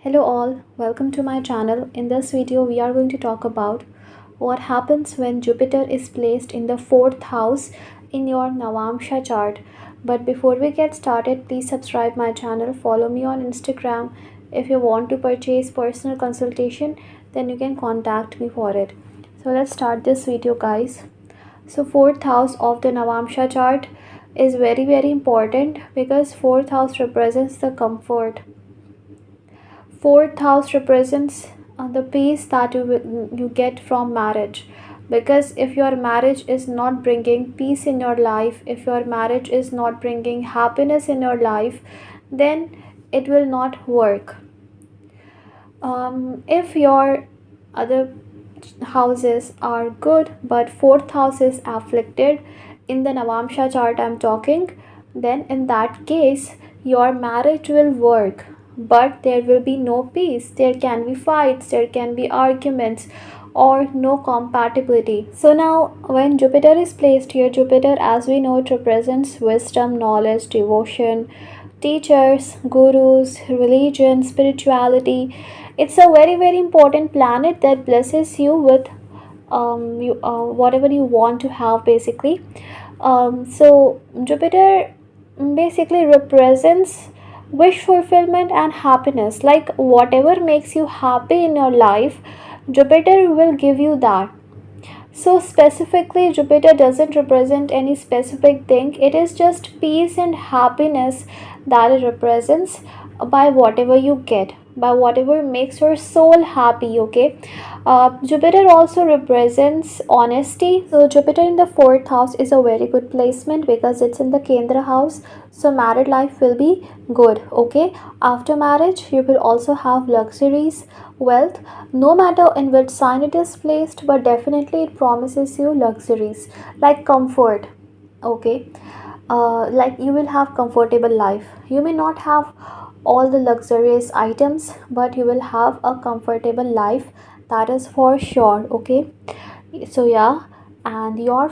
Hello all, welcome to my channel. In this video we are going to talk about what happens when Jupiter is placed in the 4th house in your Navamsa chart. But before we get started, please subscribe my channel, follow me on Instagram. If you want to purchase personal consultation, then you can contact me for it. So let's start this video guys. So 4th house of the Navamsa chart is very important because 4th house represents the comfort. Fourth house represents the peace that you get from marriage, because if your marriage is not bringing peace in your life, if your marriage is not bringing happiness in your life, then it will not work. If your other houses are good but fourth house is afflicted, in the Navamsa chart I'm talking, then in that case your marriage will work, but there will be no peace. There can be fights, there can be arguments, or no compatibility. So now when Jupiter is placed here, Jupiter, as we know, it represents wisdom, knowledge, devotion, teachers, gurus, religion, spirituality. It's a very important planet that blesses you with whatever you want to have basically. So Jupiter basically represents wish fulfillment and happiness. Like whatever makes you happy in your life, Jupiter will give you that. So specifically Jupiter doesn't represent any specific thing, it is just peace and happiness that it represents by whatever you get, by whatever makes your soul happy. Okay, Jupiter also represents honesty. So Jupiter in the 4th house is a very good placement because it's in the Kendra house, so married life will be good. Okay, after marriage you will also have luxuries, wealth, no matter in which sign it is placed, but definitely it promises you luxuries like comfort. Okay, like you will have comfortable life. You may not have all the luxurious items, but you will have a comfortable life, that is for sure. Okay, so yeah, and your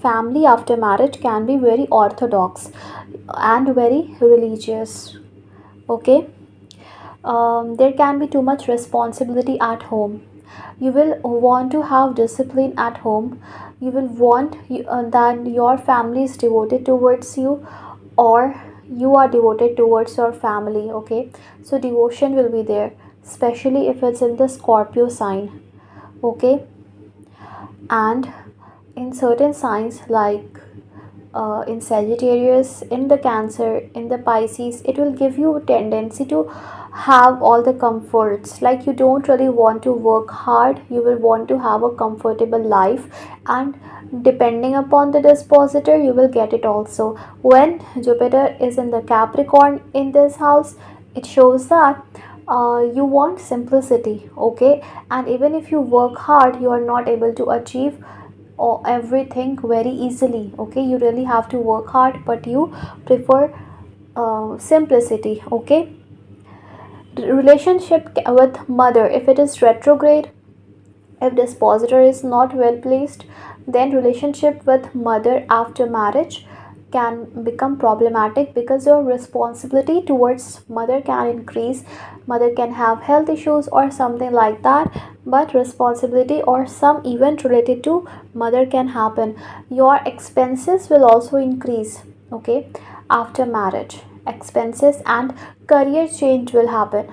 family after marriage can be very orthodox and very religious. Okay, there can be too much responsibility at home. You will want to have discipline at home. You will want that your family is devoted towards you, or you are devoted towards your family. Okay, so devotion will be there, especially if it's in the Scorpio sign. Okay, and in certain signs like in Sagittarius, in the Cancer, in the Pisces, it will give you a tendency to have all the comforts. Like you don't really want to work hard, you will want to have a comfortable life, and depending upon the dispositor you will get it also. When Jupiter is in the Capricorn in this house, it shows that you want simplicity. Okay, and even if you work hard, you are not able to achieve or everything very easily. Okay, you really have to work hard, but you prefer simplicity. Okay, relationship with mother, if it is retrograde, if dispositor is not well placed, then relationship with mother after marriage can become problematic, because your responsibility towards mother can increase. Mother can have health issues or something like that, but responsibility or some event related to mother can happen. Your expenses will also increase. Okay, after marriage, expenses and career change will happen.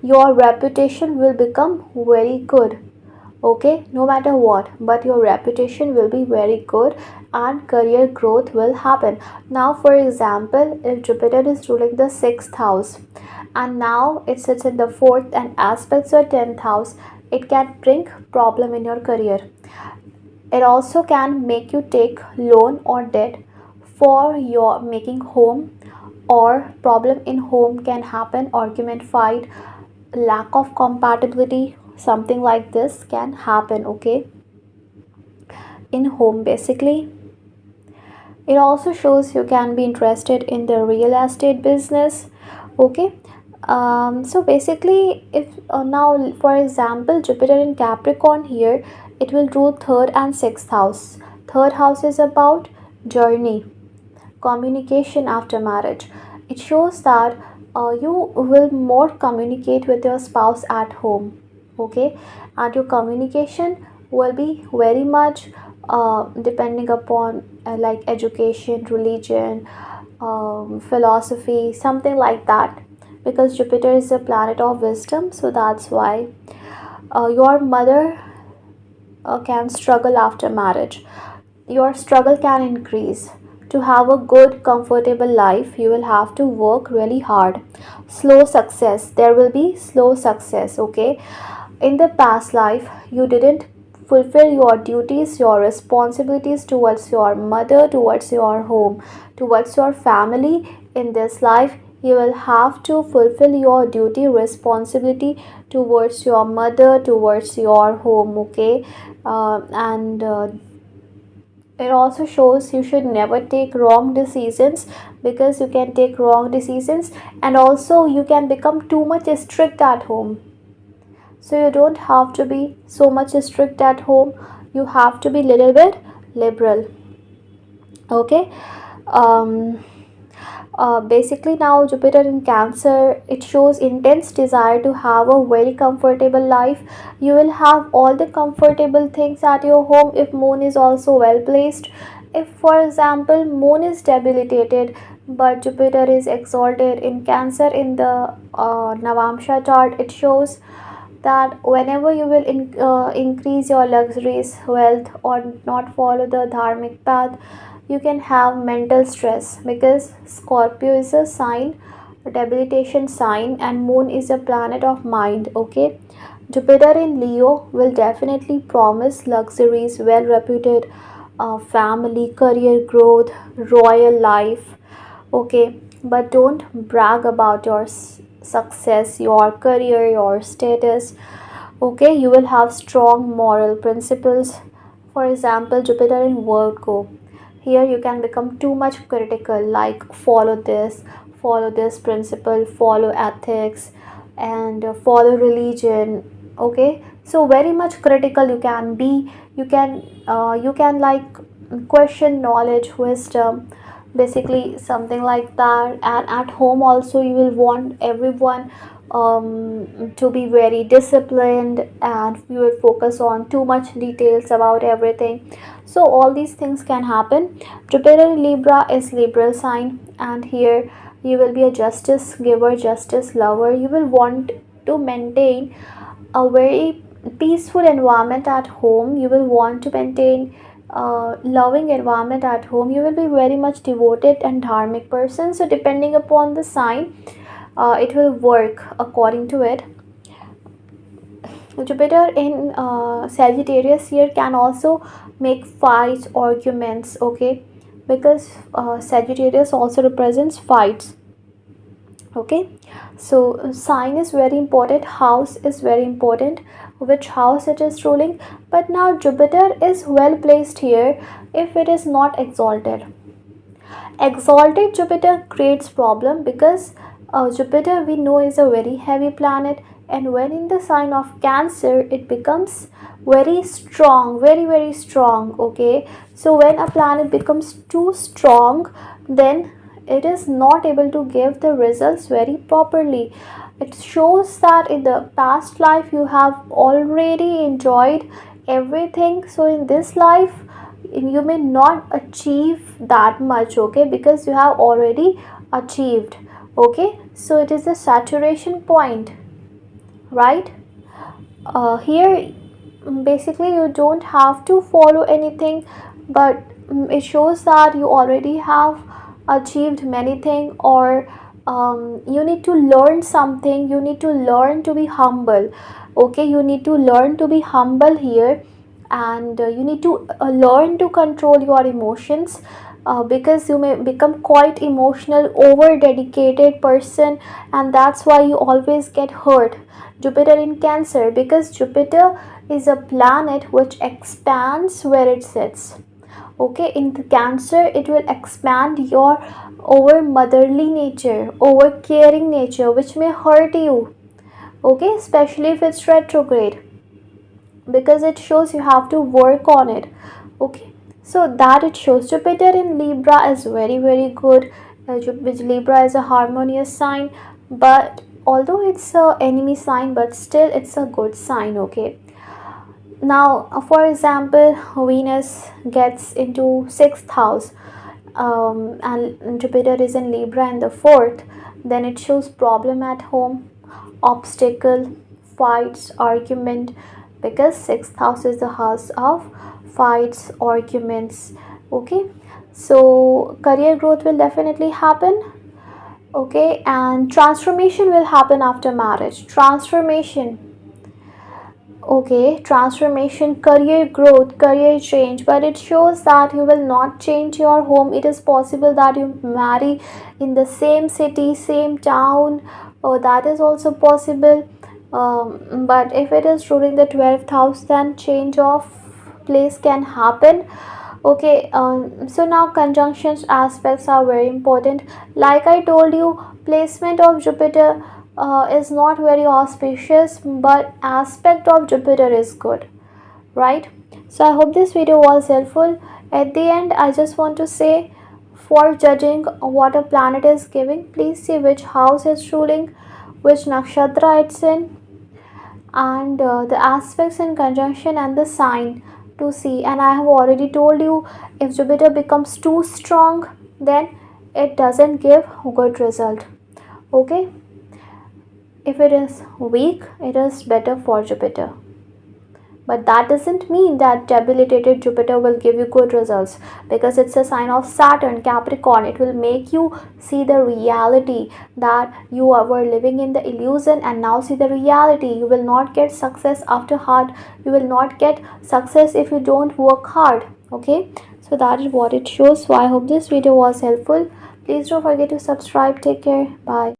Your reputation will become very good. Okay, no matter what, but your reputation will be very good and career growth will happen. Now for example, if Jupiter is ruling the 6th house and now it sits in the 4th and aspects your 10th house, it can bring problem in your career. It also can make you take loan or debt for your making home, or problem in home can happen, argument, fight, lack of compatibility, something like this can happen. Okay, in home basically. It also shows you can be interested in the real estate business. Okay, so basically if now for example Jupiter in Capricorn here, it will rule 3rd and 6th house. 3rd house is about journey, communication after marriage. It shows that you will more communicate with your spouse at home. Okay, and your communication will be very much depending upon like education, religion, philosophy, something like that, because Jupiter is a planet of wisdom. So that's why your mother can struggle after marriage. Your struggle can increase. To have a good, comfortable life, you will have to work really hard. Slow success. There will be slow success, okay? In the past life, you didn't fulfill your duties, your responsibilities towards your mother, towards your home, towards your family. In this life, you will have to fulfill your duty, responsibility towards your mother, towards your home, okay? And It also shows you should never take wrong decisions, because you can take wrong decisions, and also you can become too much strict at home. So you don't have to be so much strict at home. You have to be little bit liberal. Okay. Um, Basically, now Jupiter in Cancer, it shows intense desire to have a very comfortable life. You will have all the comfortable things at your home if Moon is also well placed. If, for example, Moon is debilitated but Jupiter is exalted in Cancer in the Navamsa chart, it shows that whenever you will increase your luxuries, wealth, or not follow the dharmic path, you can have mental stress, because Scorpio is a sign, a debilitation sign, and Moon is a planet of mind. Okay, Jupiter in Leo will definitely promise luxuries, well reputed family, career growth, royal life. Okay, but don't brag about your success, your career, your status. Okay, you will have strong moral principles. For example, Jupiter in Virgo, here you can become too much critical, like follow this principle, follow ethics, and follow religion. Okay, so very much critical you can be. You can like question knowledge, wisdom, basically something like that. And at home also you will want everyone to be very disciplined, and you will focus on too much details about everything. So all these things can happen. Jupiter in Libra is liberal sign, and here you will be a justice giver, justice lover. You will want to maintain a very peaceful environment at home. You will want to maintain a loving environment at home. You will be very much devoted and dharmic person. So depending upon the sign, it will work according to it. Jupiter in Sagittarius here can also make fights, arguments, okay, because Sagittarius also represents fights. Okay, so sign is very important, house is very important, which house it is ruling. But now Jupiter is well placed here if it is not exalted. Exalted Jupiter creates problem, because Jupiter we know is a very heavy planet, and when in the sign of Cancer it becomes very strong, very strong. Okay, so when a planet becomes too strong, then it is not able to give the results very properly. It shows that in the past life you have already enjoyed everything, so in this life you may not achieve that much. Okay, because you have already achieved. Okay, so it is a saturation point, right? Here basically you don't have to follow anything, but it shows that you already have achieved many things, or you need to learn something. You need to learn to be humble. Okay, you need to learn to be humble here, and you need to learn to control your emotions, because you may become quite emotional, over dedicated person, and that's why you always get hurt. Jupiter in Cancer, because Jupiter is a planet which expands where it sits. Okay, in the Cancer it will expand your over motherly nature, over caring nature, which may hurt you. Okay, especially if it's retrograde, because it shows you have to work on it. Okay, so that it shows. Jupiter in Libra is very good, which Libra is a harmonious sign. but although it's a enemy sign, but still it's a good sign. Okay, now for example, Venus gets into sixth house, and Jupiter is in Libra in the fourth, then it shows problem at home, obstacle, fights, argument, because sixth house is the house of fights, arguments. Okay, so career growth will definitely happen. Okay, and transformation will happen after marriage. Transformation, okay, transformation, career growth, career change, but it shows that you will not change your home. It is possible that you marry in the same city, same town, or that is also possible. But if it is ruling the 12th house, then change of place can happen. Okay, so now conjunctions aspects are very important. Like I told you, placement of Jupiter is not very auspicious, but aspect of Jupiter is good, right? So I hope this video was helpful. At the end, I just want to say, for judging what a planet is giving, please see which house is ruling, which nakshatra it's in, and the aspects in conjunction and the sign to see. And I have already told you, if Jupiter becomes too strong, then it doesn't give good result. Okay, if it is weak, it is better for Jupiter, but that doesn't mean that debilitated Jupiter will give you good results, because it's a sign of Saturn, Capricorn. It will make you see the reality that you were living in the illusion, and now see the reality. You will not get success after hard. You will not get success if you don't work hard. Okay, so that is what it shows. So I hope this video was helpful. Please don't forget to subscribe. Take care. Bye.